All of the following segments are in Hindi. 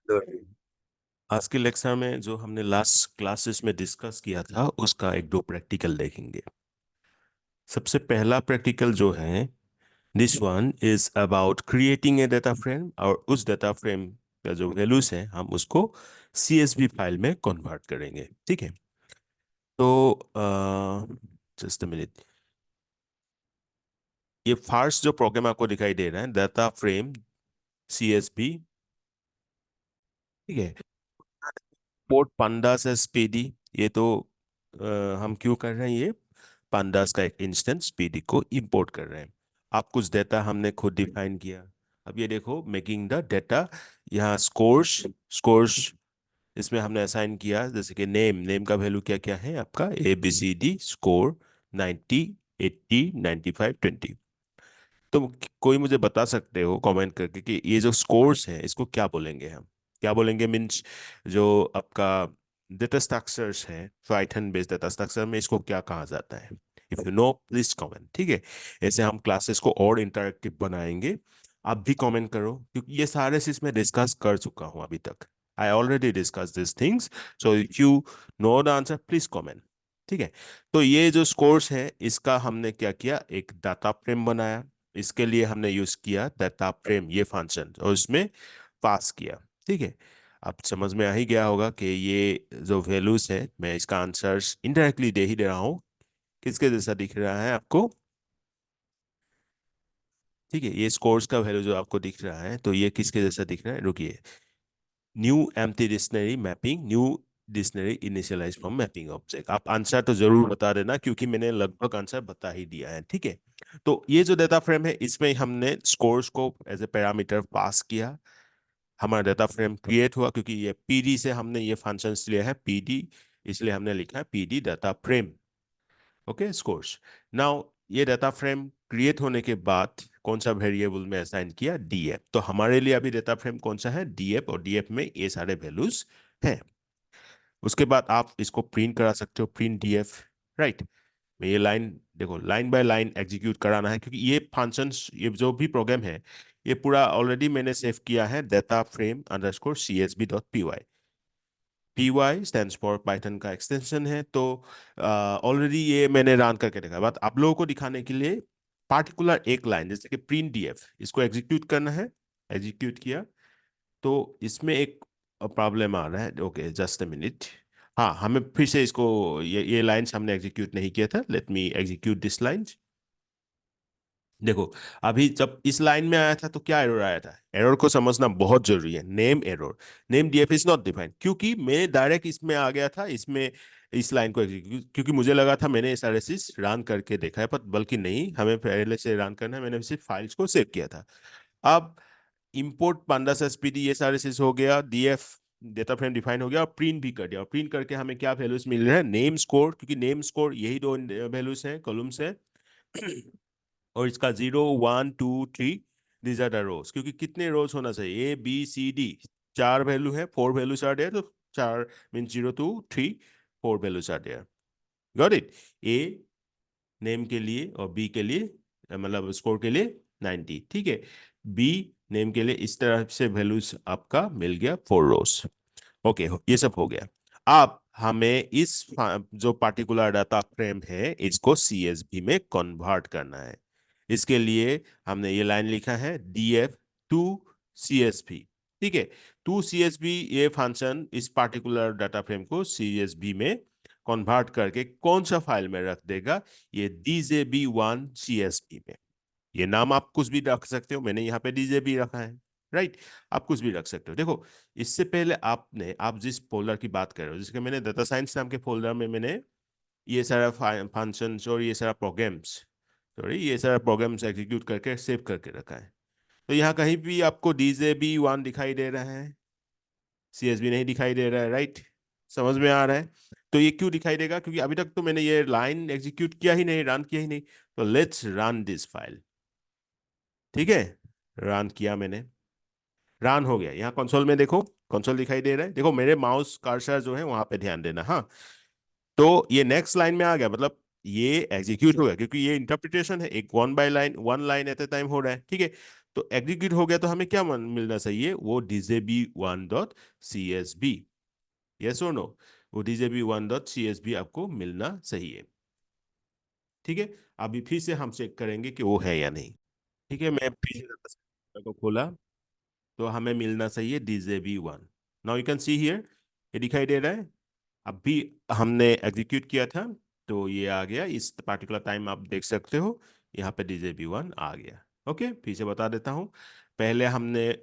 तो आज के लेक्चर में जो हमने लास्ट क्लासेस में डिस्कस किया था उसका एक दो प्रैक्टिकल देखेंगे। सबसे पहला प्रैक्टिकल जो है, this one is about creating a data frame, और उस डाटा फ्रेम का जो वैल्यूज है हम उसको सीएसवी फाइल में कन्वर्ट करेंगे। ठीक है, तो जस्ट अ मिनट। ये फर्स्ट जो प्रोग्राम आपको दिखाई दे रहा है, डाटा फ्रेम सीएसवी। ठीक है, पोर्ट पांडास एसपीडी। ये तो हम क्यों कर रहे हैं, ये पांडास का एक इंस्टेंस पीडी को इंपोर्ट कर रहे हैं। आप कुछ डेटा हमने खुद डिफाइन किया। अब ये देखो, मेकिंग द डेटा, यहाँ स्कोर्स, स्कोर्स इसमें हमने असाइन किया, जैसे कि नेम, नेम का वैल्यू क्या क्या है आपका, ABCD स्कोर 90, 80, 95, 20। तो कोई मुझे बता सकते हो कमेंट करके कि ये जो स्कोर्स हैं इसको क्या बोलेंगे हम, क्या बोलेंगे, मीन्स जो आपका डेटा स्ट्रक्चर्स है, पाइथन बेस्ड डेटा स्ट्रक्चर में इसको क्या कहा जाता है। If you know please comment. ठीक है, ऐसे हम क्लासेस को और इंटरेक्टिव बनाएंगे। आप भी कमेंट करो, क्योंकि ये सारे चीज मैं डिस्कस कर चुका हूँ अभी तक। I already discuss this things. So if you know the answer please comment. ठीक है, तो ये जो स्कोर्स है इसका हमने क्या किया, एक डाटा फ्रेम बनाया। इसके लिए हमने यूज किया डाटा फ्रेम ये फंक्शन, और इसमें पास किया। ठीक है, अब समझ में आ ही गया होगा कि ये जो वैल्यूज है, मैं इसका आंसर इनडायरेक्टली दे ही दे रहा हूँ। किसके जैसा दिख रहा है आपको? ठीक है, ये स्कोर्स का वैल्यू जो आपको दिख रहा है, तो ये किसके जैसा दिख रहा है, रुकिए। New empty dictionary mapping, new dictionary initialise from mapping object. आप आंसर तो जरूर बता देना, क्योंकि मैंने लगभग आंसर बता ही दिया है। ठीक है, तो ये जो डेटा फ्रेम है इसमें हमने स्कोर्स को एज ए पैरामीटर पास किया। हमारा डेटा फ्रेम क्रिएट हुआ, क्योंकि ये पीडी से हमने ये फंक्शंस लिया है पीडी, इसलिए हमने लिखा है PD data frame. Okay, scores. Now ये डाटा फ्रेम क्रिएट होने के बाद कौन सा वेरिएबल में असाइन किया, डीएफ। तो हमारे लिए अभी डाटा फ्रेम कौन सा है, डीएफ, और डीएफ में ये सारे वैल्यूज हैं। उसके बाद आप इसको प्रिंट करा सकते हो, प्रिंट डीएफ। राइट, में ये लाइन देखो, लाइन बाय लाइन एग्जीक्यूट कराना है, क्योंकि ये फंक्शंस, ये जो भी प्रोग्राम है, ये पूरा ऑलरेडी मैंने सेव किया है data frame underscore CSV.py। P stands for Python का एक्सटेंशन है। तो ऑलरेडी ये मैंने रन करके देखा। बात आप लोगों को दिखाने के लिए पार्टिकुलर एक लाइन, जैसे कि प्रिंट डीएफ, इसको एग्जीक्यूट करना है। एग्जीक्यूट किया तो इसमें एक प्रॉब्लम आ रहा है। Okay, just a minute. हाँ, हमें फिर से इसको, ये लाइंस हमने एग्जीक्यूट नहीं किया था। Let me execute this lines. देखो, अभी जब इस लाइन में आया था तो क्या एरर आया था, एरर को समझना बहुत जरूरी है। Name error, name DF is not defined, क्योंकि मैं डायरेक्ट इसमें आ गया था, इसमें इस लाइन को एग्जीक्यूट, क्योंकि मुझे लगा था मैंने सारे चीज रन करके देखा है, पर बल्कि नहीं, हमें पहले से रन करना है। मैंने सिर्फ फाइल्स को सेव किया था। अब इंपोर्ट पांडास एसपीडी, ये सारे चीज हो गया, डीएफ डेटा फ्रेम डिफाइन हो गया, और प्रिंट भी कर दिया। और प्रिंट करके हमें क्या वैल्यूज मिल रहे हैं, नेम स्कोर, क्योंकि नेम स्कोर यही दो वैल्यूज हैं, कॉलम्स हैं। और इसका 0, 1, 2, 3, दीज आर द रोज, क्योंकि कितने रोज होना चाहिए, ABCD, चार वैल्यू है, फोर वैल्यूज आर देयर, तो चार mean 0, 2, 3, four values are there. Got it. A name के लिए और बी के लिए, मतलब स्कोर के लिए 90। ठीक है, बी नेम के लिए, इस तरह से वैल्यूज आपका मिल गया, फोर रोज। ओके, ये सब हो गया। अब हमें इस जो पार्टिकुलर डाटा फ्रेम है इसको CSV में कन्वर्ट करना है। इसके लिए हमने ये लाइन लिखा है, DF टू CSV। ठीक है, टू CSV, ये फंक्शन इस पार्टिकुलर डाटा फ्रेम को CSV में कन्वर्ट करके कौन सा फाइल में रख देगा, ये DJB1 CSV में। ये नाम आप कुछ भी रख सकते हो, मैंने यहाँ पे DJB रखा है। राइट, आप कुछ भी रख सकते हो। देखो, इससे पहले आप जिस फोल्डर की बात कर रहे हो, जिसके मैंने डाटा साइंस नाम के फोल्डर में मैंने ये सारा फंक्शंस और ये सारा प्रोग्राम्स, सॉरी, ये सारा प्रोग्राम्स एग्जीक्यूट करके सेव करके रखा है। तो यहाँ कहीं भी आपको DJB1 दिखाई दे रहा है, CSV नहीं दिखाई दे रहा है। राइट, समझ में आ रहा है? तो ये क्यों दिखाई देगा, क्योंकि अभी तक तो मैंने ये लाइन एग्जीक्यूट किया ही नहीं, रन किया ही नहीं। तो लेट्स रन दिस फाइल। ठीक है, रन किया मैंने, रन हो गया। यहाँ कंसोल में देखो, कंसोल दिखाई दे रहा है, देखो मेरे माउस कर्सर जो है वहां पे ध्यान देना। हाँ, तो ये नेक्स्ट लाइन में आ गया, मतलब ये एग्जीक्यूट हो गया, क्योंकि ये इंटरप्रिटेशन है, एक one by line, one line at A time हो रहा है। ठीक है, तो एग्जीक्यूट हो गया तो हमें क्या मिलना चाहिए, वो djb1.csv, यस और नो, वो djb1.csv आपको मिलना चाहिए। ठीक है, अभी फिर से हम चेक करेंगे कि वो है या नहीं। ठीक है, मैं फिर से data को खोला तो हमें मिलना चाहिए djb1। Now you can see here, ये दिखाई दे रहा है। अभी हमने एग्जीक्यूट किया था तो ये आ गया, इस पार्टिकुलर टाइम आप देख सकते हो यहाँ पे djb1 आ गया। ओके, फिर से बता देता हूँ। पहले हमने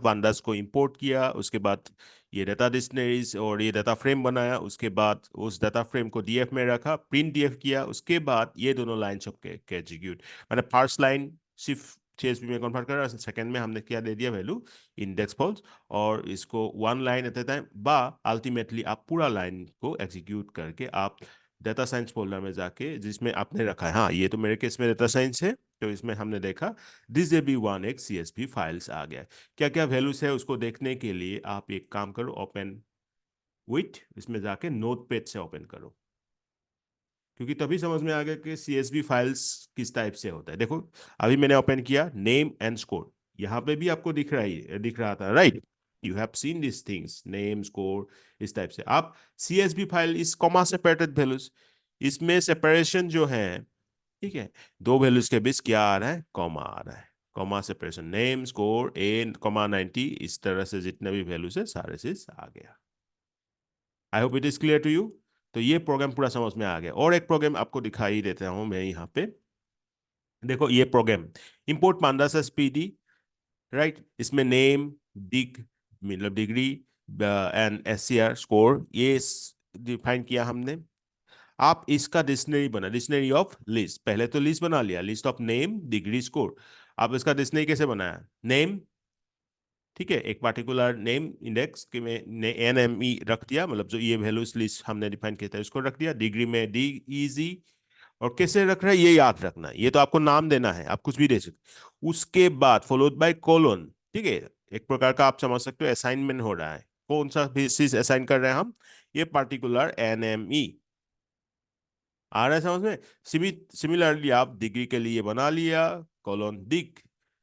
pandas को इंपोर्ट किया, उसके बाद ये डाटा डिक्शनरीज और ये डाटा फ्रेम बनाया, उसके बाद उस डाटा फ्रेम को डीएफ में रखा, प्रिंट डीएफ किया, उसके बाद ये दोनों लाइन के एग्जीक्यूट, मैंने फर्स्ट लाइन सिर्फ सीएसवी में कन्वर्ट करा, सेकंड में हमने क्या दे दिया वैल्यू, इंडेक्स फॉल्स, और इसको one line at A time, बा अल्टीमेटली आप पूरा लाइन को एग्जीक्यूट करके आप डाटा साइंस फोल्डर में जाके जिसमें आपने रखा है, हाँ ये तो मेरे केस में डाटा साइंस है, तो इसमें हमने देखा djb1 एक CSV फाइल्स आ गया। क्या क्या वैल्यूज है उसको देखने के लिए आप एक काम करो, ओपन विथ, इसमें जाके नोट पेज से ओपन करो, क्योंकि तभी समझ में आ गया कि CSV फाइल्स किस टाइप से होता है। देखो अभी मैंने ओपन किया, नेम एंड स्कोर, यहाँ पे भी आपको दिख रहा था, right, you have seen this things, name score, इस टाइप से। आप CSV फाइल इस कॉमा सेपरेटेड वैल्यूज, इसमें सेपरेशन जो है, ठीक है, दो वैल्यूज के बीच क्या आ रहा है, कॉमा आ रहा है, कॉमा सेपरेशन, नेम स्कोर ए कॉमा 90, इस तरह से जितने भी वैल्यूज है सारे चीज आ गया। I hope it is clear to you. तो ये प्रोग्राम पूरा समझ में आ गया। और एक प्रोग्राम आपको दिखाई देता हूं मैं यहाँ पे, देखो ये program import pandas as pd, right, इसमें नेम, डिग मतलब डिग्री एंड एससीआर स्कोर ये डिफाइन किया हमने। आप इसका डिक्शनरी बना, डिक्शनरी ऑफ लिस्ट, पहले तो लिस्ट बना लिया, list of name degree score. आप इसका डिक्शनरी कैसे बनाया, नेम, ठीक है, एक पार्टिकुलर नेम इंडेक्स के में NME रख दिया, मतलब जो ये वैल्यूज लिस्ट हमने डिफाइन किया था उसको रख दिया, डिग्री में DEG, और कैसे रख रहा है ये याद रखना, ये तो आपको नाम देना है, आप कुछ भी दे सकते। उसके बाद फॉलोड बाय कोलोन, ठीक है, एक प्रकार का आप समझ सकते हो असाइनमेंट हो रहा है, कौन सा चीज असाइन कर रहे हैं हम, ये पार्टिकुलर NME आ रहा है समझ में। सिमिलरली आप डिग्री के लिए बना लिया, कोलोन डिग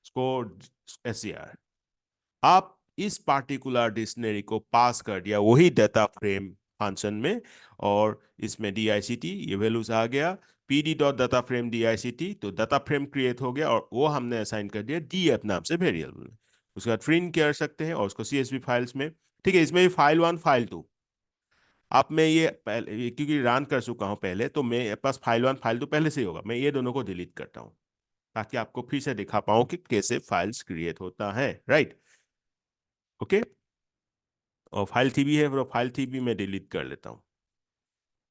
स्कोर SCR, आप इस पार्टिकुलर डिक्शनरी को पास कर दिया वही डाटा फ्रेम फंक्शन में, और इसमें DICT ये वैल्यूज आ गया, PD dot data frame DICT, तो डाटा फ्रेम क्रिएट हो गया और वो हमने असाइन कर दिया DF नाम से वेरिएबल में। उसके बाद प्रिंट कर सकते हैं और उसको CSV फाइल्स में, ठीक है, इसमें भी फाइल 1 फाइल 2, आप मैं ये पहले क्योंकि रन कर चुका हूं पहले, तो मेरे पास फाइल 1 फाइल 2 पहले से ही होगा, मैं ये दोनों को डिलीट करता हूं ताकि आपको फिर से दिखा पाऊं कि कैसे फाइल्स क्रिएट होता है, राइट, ओके। और फाइल थी भी है, और फाइल थी भी मैं डिलीट कर लेता हूँ,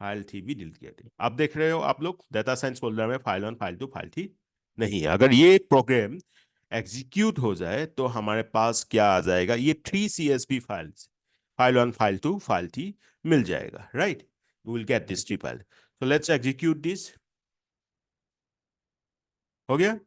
फाइल थी भी डिलीट कर दी। आप देख रहे हो आप लोग डाटा साइंस फोल्डर में फाइल 1 फाइल 2 फाइल थी नहीं है। अगर ये प्रोग्राम एग्जीक्यूट हो जाए तो हमारे पास क्या आ जाएगा, ये 3 CSV files, file 1 file 2 file थी मिल जाएगा, right, you will get this 3 file. So let's execute this, हो गया,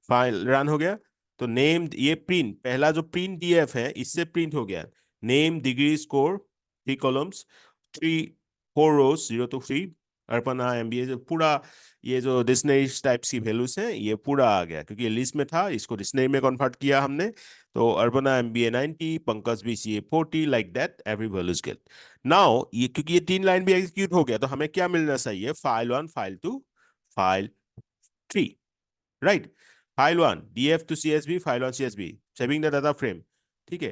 फाइल रन हो गया। तो नेम, ये प्रिंट, पहला जो प्रिंट DF है इससे प्रिंट हो गया, name degree score 3 columns, 4 rows 0 to 3, Arpana MBA जो पूरा, ये जो डिक्शनरी टाइप्स की वैल्यूज है ये पूरा आ गया, क्योंकि ये लिस्ट में था, इसको डिक्शनरी में कन्वर्ट किया हमने। तो Arpana MBA 90, Pankaj BCA 40, like that every values get. Now ये क्योंकि ये 3 लाइन भी एग्जीक्यूट हो गया तो हमें क्या मिलना चाहिए, file 1 file 2 file 3, right, file 1 DF to CSV, file 1 CSV, saving the data frame, ठीक है।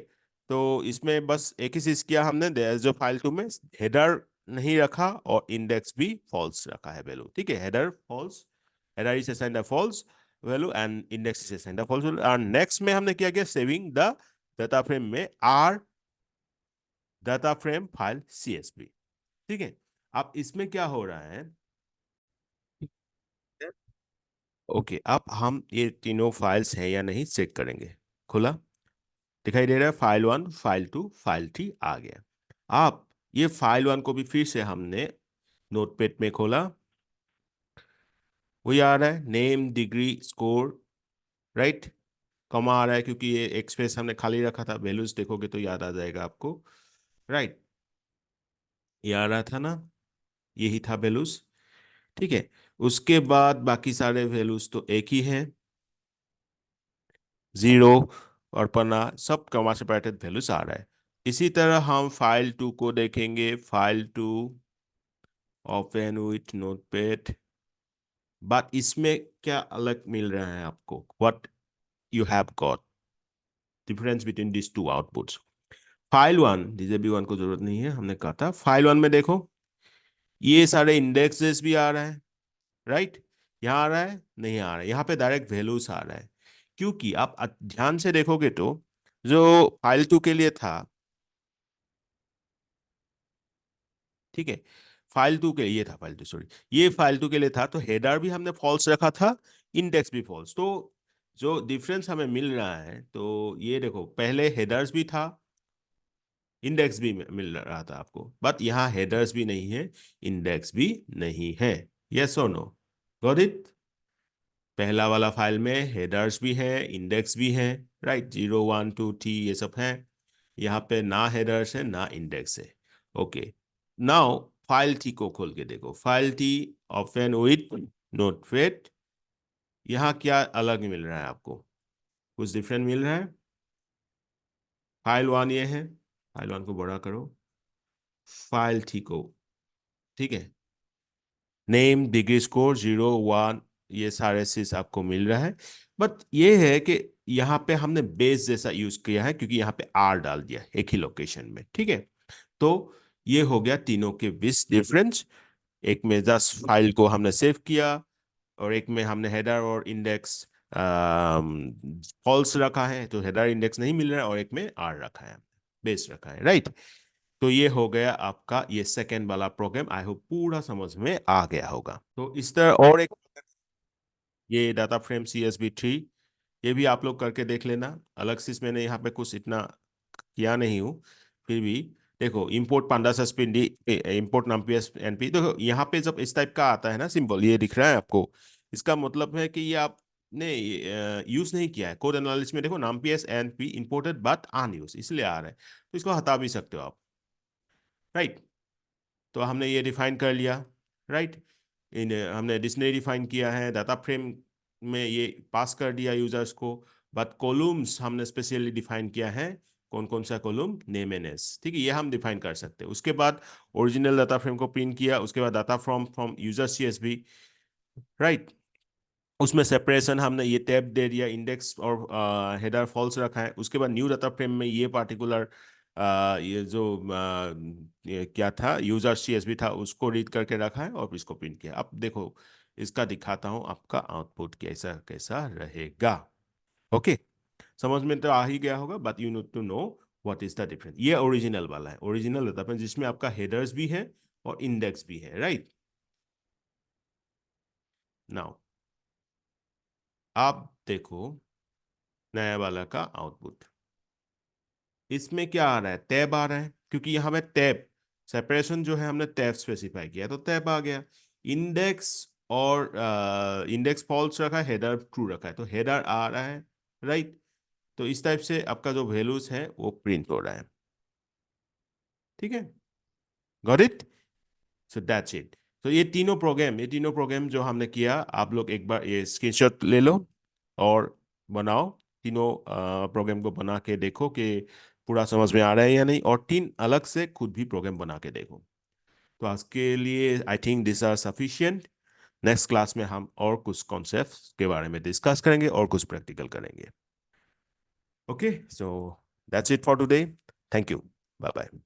तो इसमें बस एक ही चीज किया हमने, जो फाइल 2 में हेडर नहीं रखा और इंडेक्स भी फॉल्स रखा है वैल्यू, ठीक है, header false, header is assigned the false value and index is assigned the false value. और नेक्स्ट में हमने क्या किया, सेविंग द डाटा फ्रेम में our data frame file CSV, ठीक है। अब इसमें क्या हो रहा है, ओके, अब हम ये तीनों फाइल्स हैं या नहीं चेक करेंगे। खुला, दिखाई दे रहा है, फाइल 1 फाइल 2 फाइल 3 आ गया। आप ये फाइल 1 को भी फिर से हमने नोटपैड में खोला, वही आ रहा है, name degree score, right, comma आ रहा है क्योंकि ये एक स्पेस हमने खाली रखा था, वैल्यूज देखोगे तो याद आ जाएगा आपको, राइट, ये आ रहा था ना, यही था वैल्यूज, ठीक है। उसके बाद बाकी सारे वैल्यूज तो एक ही है, जीरो और पन्ना सब कॉमा सेपरेटेड वैल्यूज आ रहा है। इसी तरह हम फाइल टू को देखेंगे। File two open with Notepad, but इसमें क्या अलग मिल रहा है आपको? What you have got difference between this two outputs. File one, डीजेबी वन को जरूरत नहीं है, हमने कहा था। फाइल वन में देखो ये सारे इंडेक्सेस भी आ रहा है, राइट। यहाँ आ रहा है? नहीं आ रहा है, यहाँ पे डायरेक्ट वैल्यूज आ रहा है। क्योंकि आप ध्यान से देखोगे तो जो फाइल टू के लिए था, ठीक है, फाइल टू के लिए था, फाइल टू सॉरी, ये फाइल टू के लिए था, तो हेडर भी हमने फॉल्स रखा था, इंडेक्स भी फॉल्स। तो जो डिफरेंस हमें मिल रहा है, तो ये देखो पहले हेडर्स भी था, इंडेक्स भी मिल रहा था आपको, बट यहाँ हेडर्स भी नहीं है, इंडेक्स भी नहीं है। यस और नो? Got it? पहला वाला फाइल में हेडर्स भी है, इंडेक्स भी है, राइट, 0 1 2 3 ये सब है। यहाँ पे ना हेडर्स है ना इंडेक्स है। ओके, नाउ फाइल टी को खोल के देखो। File T open with notepad, यहाँ क्या अलग मिल रहा है आपको? कुछ डिफरेंट मिल रहा है? फाइल वन ये है, फाइल वन को बड़ा करो। फाइल टी को, ठीक है, नेम, डिग्री, स्कोर, 0 1, ये सारे चीज आपको मिल रहा है। बट ये है कि यहाँ पे हमने बेस जैसा यूज किया है, क्योंकि यहाँ पे आर डाल दिया है एक ही लोकेशन में, ठीक है। तो ये हो गया तीनों के बीच डिफरेंस। एक में जस्ट फाइल को हमने सेव किया, और एक में हमने हेडर और इंडेक्स फॉल्स रखा है, तो हेडर इंडेक्स नहीं मिल रहा है, और एक में आर रखा है, बेस रखा है, राइट। तो ये हो गया आपका ये सेकेंड वाला प्रोग्राम। आई होप पूरा समझ में आ गया होगा। तो इस तरह और एक, ये डाटा फ्रेम CSV3, ये भी आप लोग करके देख लेना। अलग से मैंने यहाँ पे कुछ इतना किया नहीं हूँ, फिर भी देखो, इंपोर्ट पांडा सस्पेंडी, इंपोर्ट नमपीएस एनपी, देखो यहाँ पे जब इस टाइप का आता है ना सिंबल, ये दिख रहा है आपको, इसका मतलब है कि ये आपने यूज नहीं किया है। कोड एनालिसिस में देखो, नमपीएस एनपी इंपोर्टेड बट अनयूज, इसलिए आ रहा है, तो इसको हटा भी सकते हो आप, राइट। तो हमने ये डिफाइन कर लिया, राइट। इन हमने डिक्शनरी डिफाइन किया है, डाटा फ्रेम में ये पास कर दिया यूजर्स को, बट कॉलम्स हमने स्पेशली डिफाइन किया है। कौन कौन सा कॉलम? नेम एंड एस, ठीक है, ये हम डिफाइन कर सकते हैं। उसके बाद ओरिजिनल डाटा फ्रेम को प्रिंट किया, उसके बाद data from from user CSV, right. उसमें सेपरेशन हमने ये टैब दे दिया, इंडेक्स और हेडर फॉल्स रखा है। उसके बाद न्यू डाटा फ्रेम में ये पार्टिकुलर ये जो ये क्या था, यूजर CSV था, उसको रीड करके रखा है और इसको प्रिंट किया। अब देखो, इसका दिखाता हूँ आपका आउटपुट कैसा कैसा रहेगा। ओके, समझ में तो आ ही गया होगा, but you need to know what is the difference. ये ओरिजिनल वाला है, ओरिजिनल डाटा फ्रेम जिसमें आपका हेडर्स भी है और इंडेक्स भी है, राइट। नाउ आप देखो नया वाला का आउटपुट। इसमें क्या आ रहा है? टैब आ रहा है, क्योंकि यहाँ पे टैब सेपरेशन जो है हमने टैब स्पेसिफाई किया, तो टैब आ गया। इंडेक्स और इंडेक्स फॉल्स रखा है, हेडर ट्रू रखा है, तो हेडर आ रहा है, राइट। तो इस टाइप से आपका जो वैल्यूज है वो प्रिंट हो रहा है, ठीक है। Got it? So that's it. तो ये तीनों प्रोग्राम जो हमने किया, आप लोग एक बार ये स्क्रीनशॉट ले लो और बनाओ। तीनों प्रोग्राम को बना के देखो कि पूरा समझ में आ रहा है या नहीं, और तीन अलग से खुद भी प्रोग्राम बना के देखो। तो आज के लिए I think this are sufficient. Next class में हम और कुछ कॉन्सेप्ट्स के बारे में डिस्कस करेंगे और कुछ प्रैक्टिकल करेंगे। Okay, so that's it for today. Thank you, bye bye.